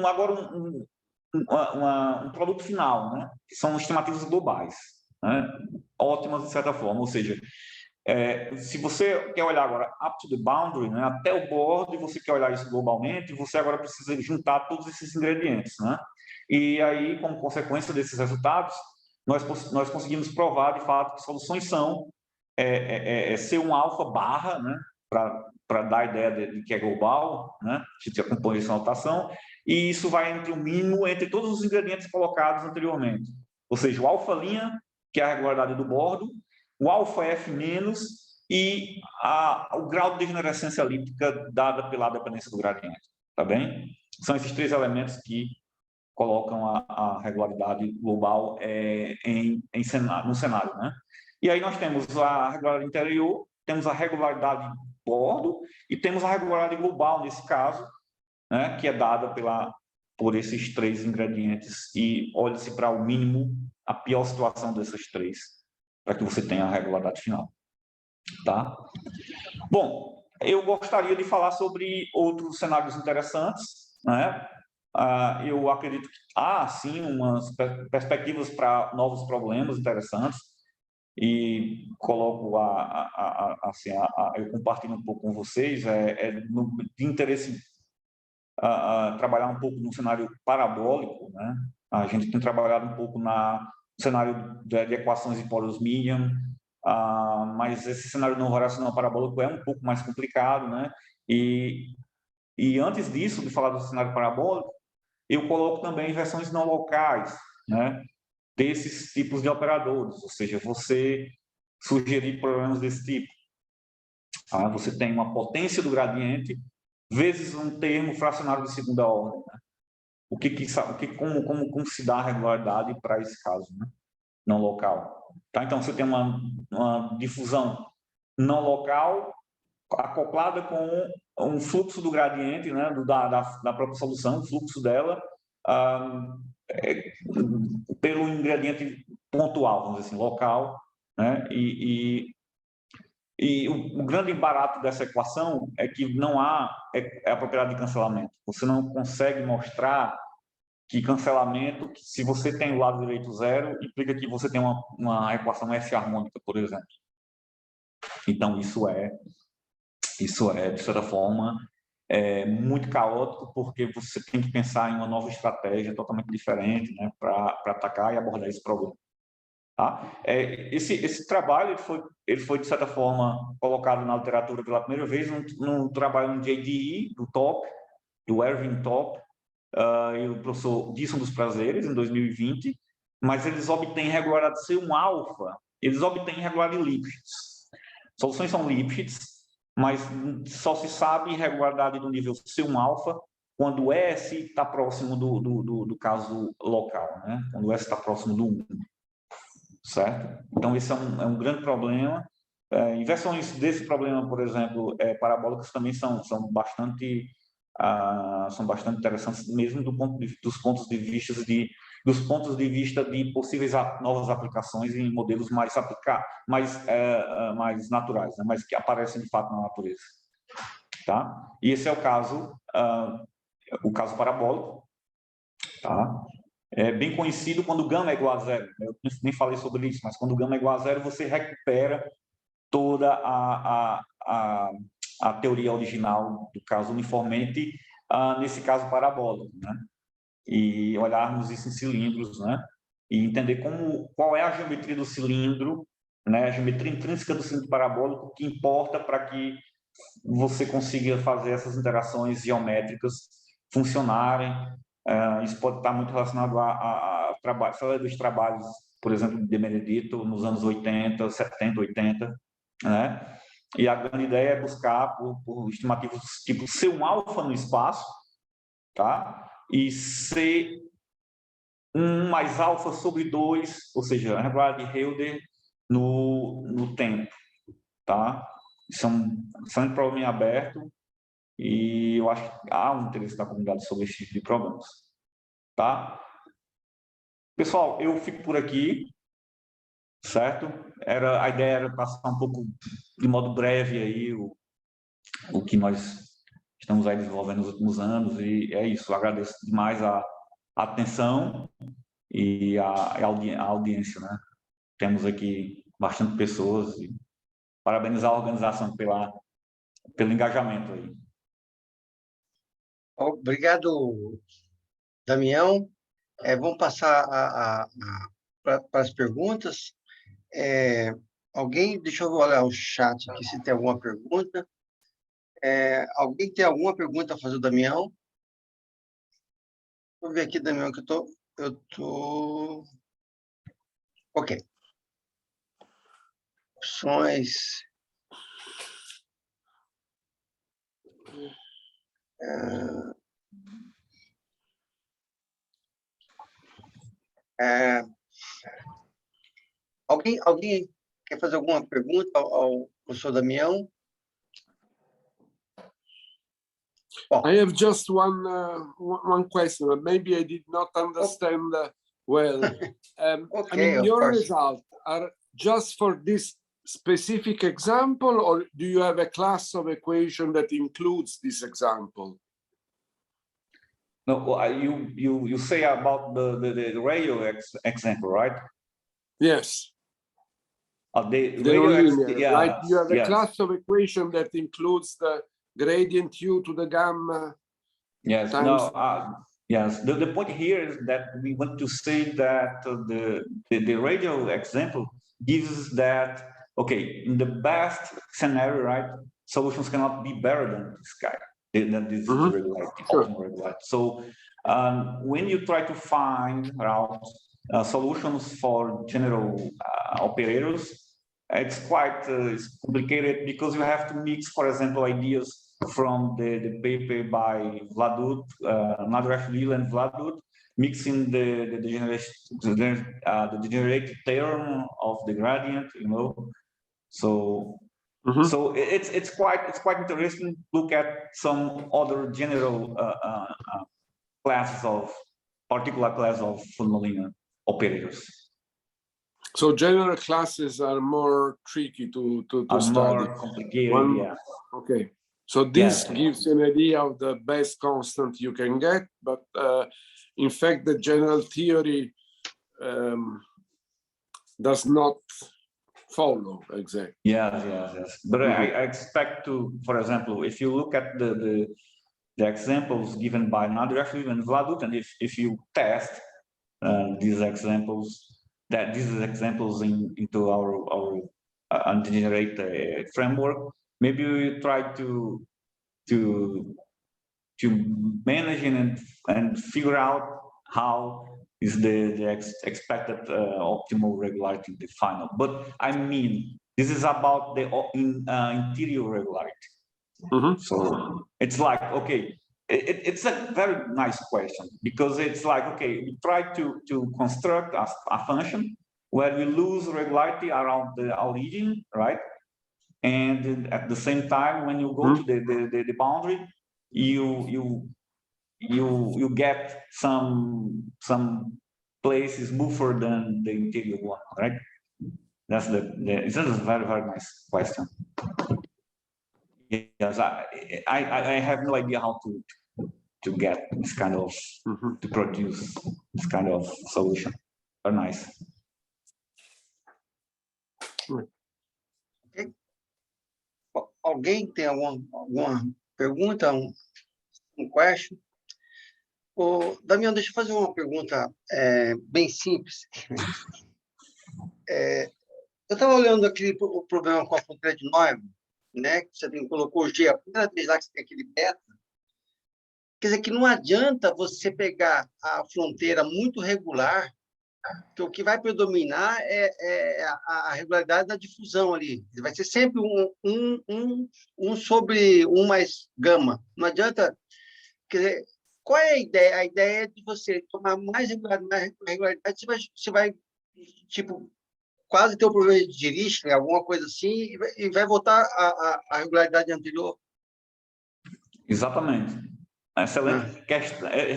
agora um produto final, né? Que são estimativas globais, né? Ótimas de certa forma, ou seja, se você quer olhar agora up to the boundary, né? Até o bordo, e você quer olhar isso globalmente, você agora precisa juntar todos esses ingredientes, né? E aí, como consequência desses resultados, nós conseguimos provar, de fato, que soluções são C1 alfa barra, né? Para dar a ideia de que é global, né? A gente acompanha essa notação, e isso vai entre o mínimo entre todos os ingredientes colocados anteriormente. Ou seja, o alfa' que é a regularidade do bordo, o alfa F- e o grau de degenerescência elíptica dada pela dependência do gradiente. Tá bem? São esses três elementos que colocam a regularidade global no cenário. Né? E aí nós temos a regularidade interior, temos a regularidade bordo e temos a regularidade global, nesse caso, né, que é dada por esses três ingredientes, e olha-se para o mínimo, a pior situação dessas três, para que você tenha a regularidade final. Tá? Bom, eu gostaria de falar sobre outros cenários interessantes, né? Eu acredito que há, sim, umas perspectivas para novos problemas interessantes, e coloco eu compartilho um pouco com vocês, de interesse trabalhar um pouco no cenário parabólico, né? A gente tem trabalhado um pouco no cenário de equações de Porus-Millian, mas esse cenário não variacional parabólico é um pouco mais complicado, né? E antes disso, de falar do cenário parabólico, eu coloco também versões não locais, né? Desses tipos de operadores, ou seja, você sugerir problemas desse tipo. Você tem uma potência do gradiente vezes um termo fracionário de segunda ordem, né? Como se dá a regularidade para esse caso, né? Não local. Tá? Então, você tem uma difusão não local acoplada com um fluxo do gradiente, né? Da própria solução, o fluxo dela, pelo ingrediente pontual, vamos dizer assim, local, né? E o grande barato dessa equação é que não há a propriedade de cancelamento. Você não consegue mostrar que cancelamento, que se você tem o lado direito zero, implica que você tem uma equação S-harmônica, por exemplo. Então, isso é, de certa forma, muito caótico, porque você tem que pensar em uma nova estratégia totalmente diferente, né, para atacar e abordar esse problema. Tá? Esse trabalho ele foi, de certa forma, colocado na literatura pela primeira vez num trabalho no JDE, do Erwin Top, e o professor Disson dos Prazeres, em 2020, mas eles obtêm regularidade de C1-alfa, eles obtêm regularidade de Lipschitz. Soluções são Lipschitz, mas só se sabe regularidade do nível C1-alfa quando o S está próximo do caso local, né? Quando o S está próximo do 1. Certo? Então, esse é um grande problema. Inversões desse problema, por exemplo, parabólicas também são bastante interessantes, mesmo dos pontos de vista de possíveis novas aplicações em modelos mais naturais, né? Mas que aparecem de fato na natureza. Tá? E esse é o caso parabólico. Tá? É bem conhecido quando o gama é igual a zero. Eu nem falei sobre isso, mas quando o gama é igual a zero, você recupera toda a teoria original do caso uniformemente, nesse caso parabólico, né? E olharmos isso em cilindros, né? E entender qual é a geometria do cilindro, né? A geometria intrínseca do cilindro parabólico que importa para que você consiga fazer essas interações geométricas funcionarem. Isso pode estar muito relacionado a dos trabalhos, por exemplo, de Benedetto nos anos 80, 70, 80, né? E a grande ideia é buscar por estimativas tipo C1-alfa no espaço, tá? E C1 mais alfa sobre 2, ou seja, a regularidade de Hölder no tempo, tá? Isso é um problema em aberto e eu acho que há um interesse da comunidade sobre esse tipo de problemas, tá? Pessoal, eu fico por aqui, certo? A ideia era passar um pouco, de modo breve, aí, o que nós estamos aí desenvolvendo nos últimos anos, e é isso. Eu agradeço demais a atenção e a audiência, né? Temos aqui bastante pessoas, e parabenizar a organização pelo engajamento aí. Obrigado, Damião. Vamos passar para as perguntas. Deixa eu olhar o chat aqui se tem alguma pergunta. Alguém tem alguma pergunta a fazer, Damião? Vou ver aqui, Damião, que eu tô... Ok. Opções. Alguém quer fazer alguma pergunta ao professor Damião? I have just one question. Maybe I did not understand well. Okay, I mean, your course. results are just for this specific example, or do you have a class of equation that includes this example? No, you say about the radio example, right? Yes. The nonlinear, yeah, right? You have a yes. class of equation that includes the gradient u to the gamma. Yes. Times... No. Yes. The point here is that we want to say that the radio example gives that okay, in the best scenario, right, solutions cannot be better than this guy, than this regularity, optimal regularity. So when you try to find out solutions for general operators, it's quite it's complicated because you have to mix, for example, ideas from the paper by Vladut, Nadrashvili and Vladut, mixing the degenerated term of the gradient, you know. So so it's quite interesting to look at some other general classes of particular class of fundamental linear operators. So general classes are more tricky to study. More complicated, yeah. Okay. So this gives you an idea of the best constant you can get, but in fact, the general theory does not follow exactly. Yes. But I expect to, for example, if you look at the examples given by Nadrashvili and Vladut, and if you test these examples into our undegenerate framework, maybe we try to manage and figure out how is the expected optimal regularity defined. But I mean, this is about the interior regularity. So it's like, okay, it's a very nice question because it's like, okay, we try to construct a function where we lose regularity around the origin, right? And at the same time, when you go to the boundary, you get some places smoother than the interior one, right? That's it's a very, very nice question. Yes, I have no idea how to get this kind of to produce this kind of solution. Very nice. Okay. Alguém tem alguma pergunta, question? Damião, deixa eu fazer uma pergunta bem simples. Eu estava olhando o problema com a fronteira de Neumann, né? Que você colocou o G, a primeira vez lá que você tem aquele beta. Quer dizer que não adianta você pegar a fronteira muito regular, que o que vai predominar é a regularidade da difusão ali. Vai ser sempre um sobre 1 mais gama. Não adianta... Quer dizer, qual é a ideia? A ideia é de você tomar mais regularidade, você vai tipo, quase ter um problema de Dirichlet, alguma coisa assim, e vai voltar à regularidade anterior. Exatamente.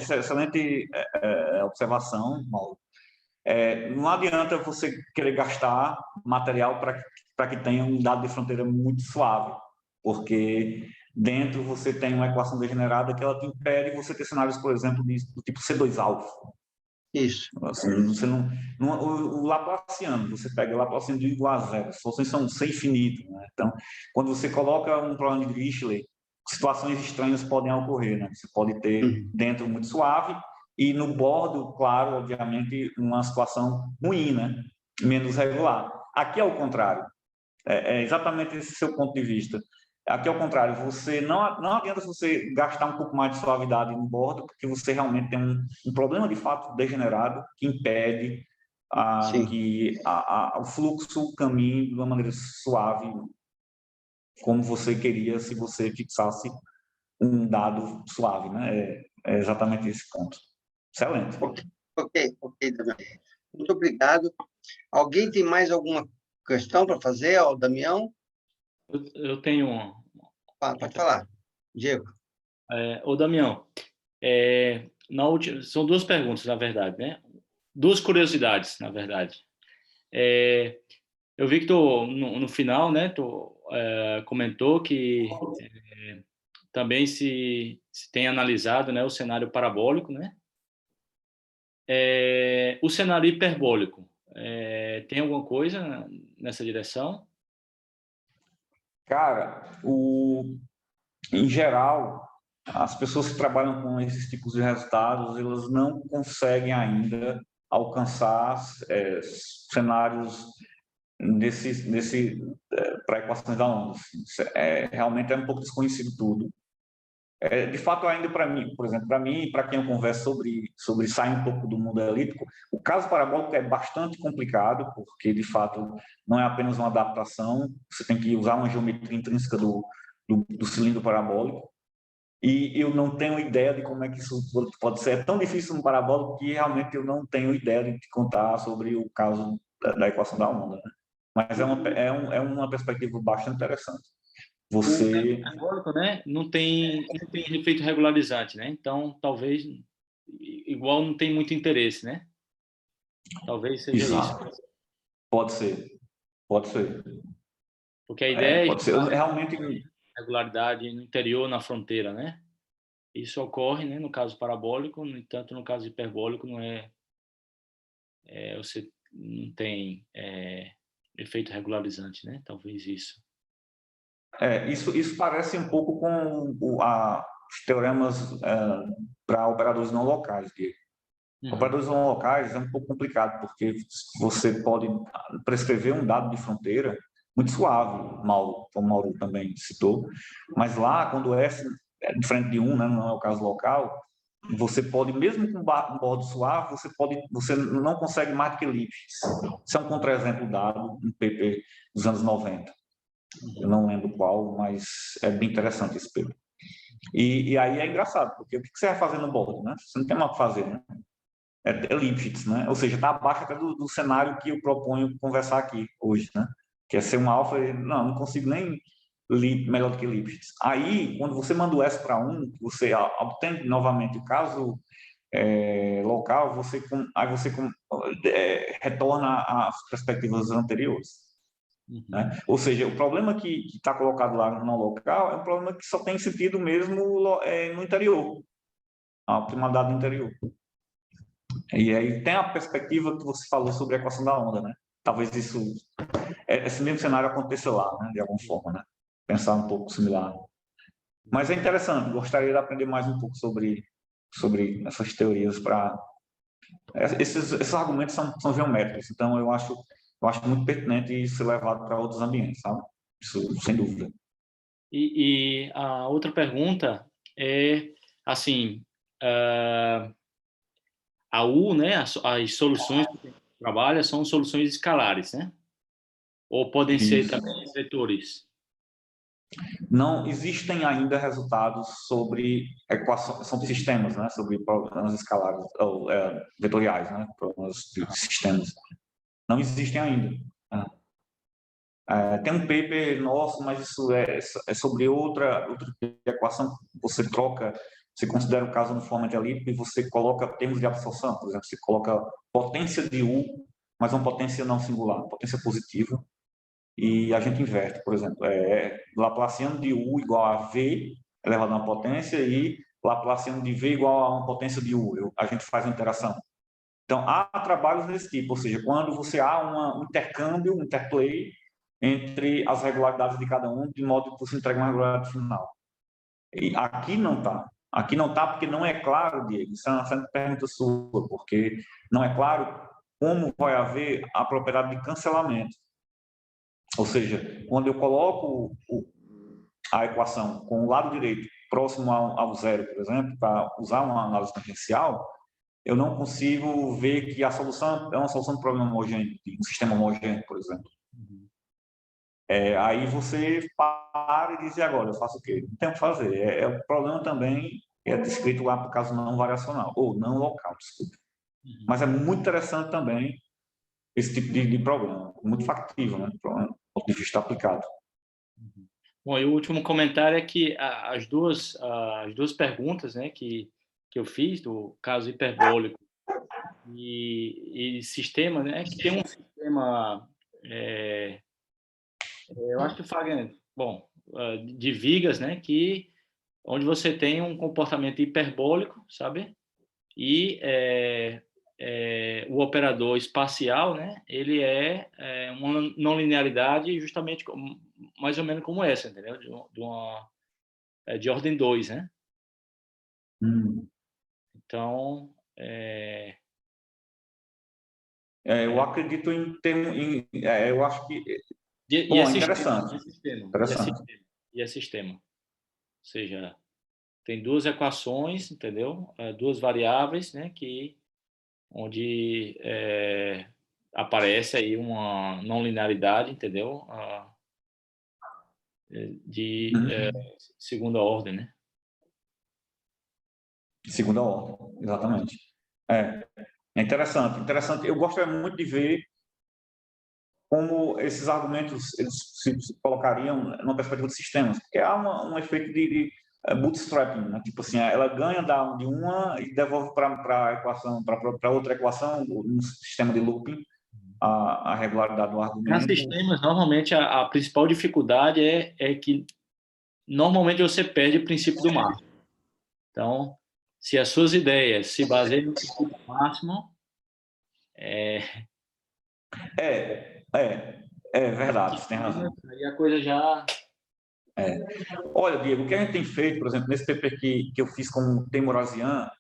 Excelente observação, Mauro. Não adianta você querer gastar material para que tenha um dado de fronteira muito suave, porque dentro você tem uma equação degenerada que ela te impede você ter cenários, por exemplo, do tipo C2 alfa. Isso. Assim, você o Laplaciano, você pega o Laplaciano de igual a zero, as soluções são sem infinito, né? Então, quando você coloca um problema de Dirichlet, situações estranhas podem ocorrer, né? Você pode ter dentro muito suave e no bordo, claro, obviamente, uma situação ruim, né? Menos regular. Aqui é o contrário. É exatamente esse seu ponto de vista. Aqui, ao contrário, você não adianta você gastar um pouco mais de suavidade no bordo, porque você realmente tem um problema de fato degenerado que impede que o fluxo caminhe de uma maneira suave, como você queria se você fixasse um dado suave, né? É exatamente esse ponto. Excelente. Ok, Damião. Muito obrigado. Alguém tem mais alguma questão para fazer, Damião? Eu tenho uma. Pode falar, Diego. Damião, são duas perguntas, na verdade, né? Duas curiosidades, na verdade. Eu vi que no final, né, tu comentou que também se tem analisado, né, o cenário parabólico, né? O cenário hiperbólico, tem alguma coisa nessa direção? Cara, em geral, as pessoas que trabalham com esses tipos de resultados, elas não conseguem ainda alcançar cenários para equações da onda. Assim. Realmente é um pouco desconhecido tudo. De fato, ainda para mim, por exemplo, para mim e para quem eu converso sobre sair um pouco do mundo elíptico, o caso parabólico é bastante complicado, porque, de fato, não é apenas uma adaptação, você tem que usar uma geometria intrínseca do cilindro parabólico, e eu não tenho ideia de como é que isso pode ser. É tão difícil no parabólico que realmente eu não tenho ideia de te contar sobre o caso da equação da onda, né? Mas é uma perspectiva bastante interessante. Você... O parabólico, né, não tem efeito regularizante, né? Então, talvez, igual não tem muito interesse, né? Talvez seja Exato. isso. Pode ser. Porque a ideia Pode ser. Realmente... regularidade no interior, na fronteira, né? Isso ocorre, né, no caso parabólico, no entanto, no caso hiperbólico, não você não tem efeito regularizante, né? Talvez isso. Isso parece um pouco com os teoremas para operadores não locais, Diego. Operadores não locais é um pouco complicado, porque você pode prescrever um dado de fronteira muito suave, como o Mauro também citou, mas lá, quando é diferente de né, não é o caso local, você pode, mesmo com um bordo suave, você não consegue mais do que elipses. Isso é um contra-exemplo dado no paper dos anos 90. Eu não lembro qual, mas é bem interessante esse paper. E aí é engraçado, porque o que você vai fazer no bordo, né? Você não tem mais o que fazer, né? É Lipschitz, né? Ou seja, está abaixo até do cenário que eu proponho conversar aqui hoje, né? Que é ser um alfa, não consigo nem melhor do que Lipschitz. Aí, quando você manda o S para 1, você obtém novamente o caso local, aí você retorna às perspectivas anteriores. Né? Ou seja, o problema que está colocado lá no local é um problema que só tem sentido mesmo no interior, a optimalidade do interior. E aí tem a perspectiva que você falou sobre a equação da onda, né? Talvez esse mesmo cenário aconteça lá, né? De alguma forma, né? Pensar um pouco similar. Mas é interessante, gostaria de aprender mais um pouco sobre essas teorias para... Esses argumentos são geométricos, então eu acho muito pertinente ser levado para outros ambientes, sabe? Isso, sem dúvida. E a outra pergunta é, assim, a U, né, as soluções que a gente trabalha são soluções escalares, né? Ou podem ser também vetores? Não existem ainda resultados sobre equações, são sistemas, né? Sobre problemas escalares, ou vetoriais, né? Problemas de sistemas. Não existem ainda. Né? Tem um paper nosso, mas isso é sobre outra equação. Você considera o caso no forma de elipse e você coloca termos de absorção. Por exemplo, você coloca potência de U, mas uma potência não singular, potência positiva, e a gente inverte, por exemplo. Laplaciano de U igual a V elevado a uma potência e Laplaciano de V igual a uma potência de U. A gente faz uma interação. Então, há trabalhos desse tipo, ou seja, quando você há um intercâmbio, um interplay entre as regularidades de cada um, de modo que você entrega uma regularidade final. E aqui não está. Aqui não está porque não é claro, Diego, isso é uma pergunta sua, porque não é claro como vai haver a propriedade de cancelamento. Ou seja, quando eu coloco a equação com o lado direito próximo ao zero, por exemplo, para usar uma análise tangencial, eu não consigo ver que a solução é uma solução de problema homogêneo, de um sistema homogêneo, por exemplo. Aí você para e diz, e agora, eu faço o quê? Não tem o que fazer. O problema também é descrito lá por caso não variacional, ou não local, desculpa. Mas é muito interessante também esse tipo de problema, muito factível, né, do ponto de vista aplicado. Bom, e o último comentário é que as duas perguntas, né, que eu fiz, do caso hiperbólico e sistema, né, que tem um sistema, eu acho que o Fagner, bom, de vigas, né, onde você tem um comportamento hiperbólico, sabe? E o operador espacial, né, ele é uma não linearidade justamente mais ou menos como essa, entendeu? De ordem 2, né? Então, eu acredito em ter, eu acho que, E bom, é sistema, interessante. e é sistema, Interessante. e é sistema. Ou seja, tem duas equações, entendeu? Duas variáveis, né? Onde aparece aí uma não linearidade, entendeu? De segunda ordem, né? Segunda ordem, exatamente. É interessante, interessante. Eu gostaria muito de ver como esses argumentos eles se colocariam numa perspectiva de sistemas, porque há um efeito de bootstrapping, né? Tipo assim, ela ganha de uma e devolve para a equação, para outra equação, no sistema de looping, a regularidade do Para argumento. sistemas, normalmente, a principal dificuldade é que, normalmente, você perde o princípio do máximo. Então, se as suas ideias se baseiam no princípio do máximo, É verdade, você tem razão. aí a coisa já... Olha, Diego, o que a gente tem feito, por exemplo, nesse paper que eu fiz com o Temurasian,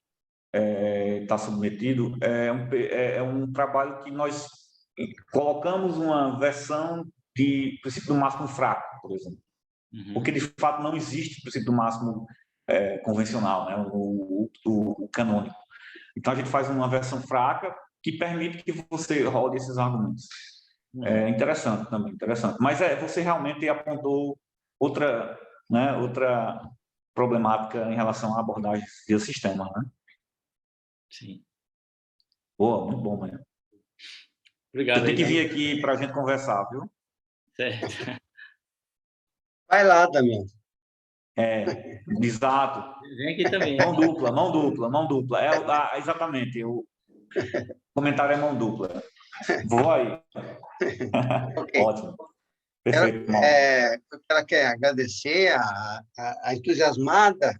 está submetido, é um trabalho que nós colocamos uma versão de princípio do máximo fraco, por exemplo. Porque, de fato, não existe princípio do máximo convencional, né? o canônico. Então, a gente faz uma versão fraca que permite que você rode esses argumentos. É interessante também, interessante. Mas você realmente apontou outra problemática em relação à abordagem de sistema, né? Sim. Boa, muito bom, Maria. Obrigado. Você tem que aí. vir aqui para a gente conversar, viu? Certo. Vai lá, Damião. Exato. Vem aqui também. Mão dupla, mão dupla, mão dupla. Exatamente, o comentário é mão dupla. Vou aí. Ok. Ótimo. Perfeito, Mauro. Eu quero agradecer a entusiasmada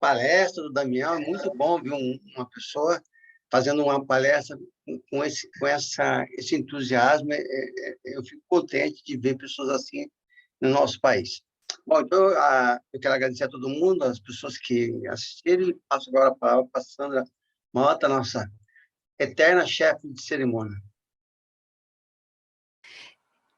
palestra do Damião. É muito bom ver uma pessoa fazendo uma palestra com esse entusiasmo. Eu fico contente de ver pessoas assim no nosso país. Bom, então, eu quero agradecer a todo mundo, as pessoas que assistiram, e passo agora a palavra para a Sandra Mota, nossa eterna chefe de cerimônia.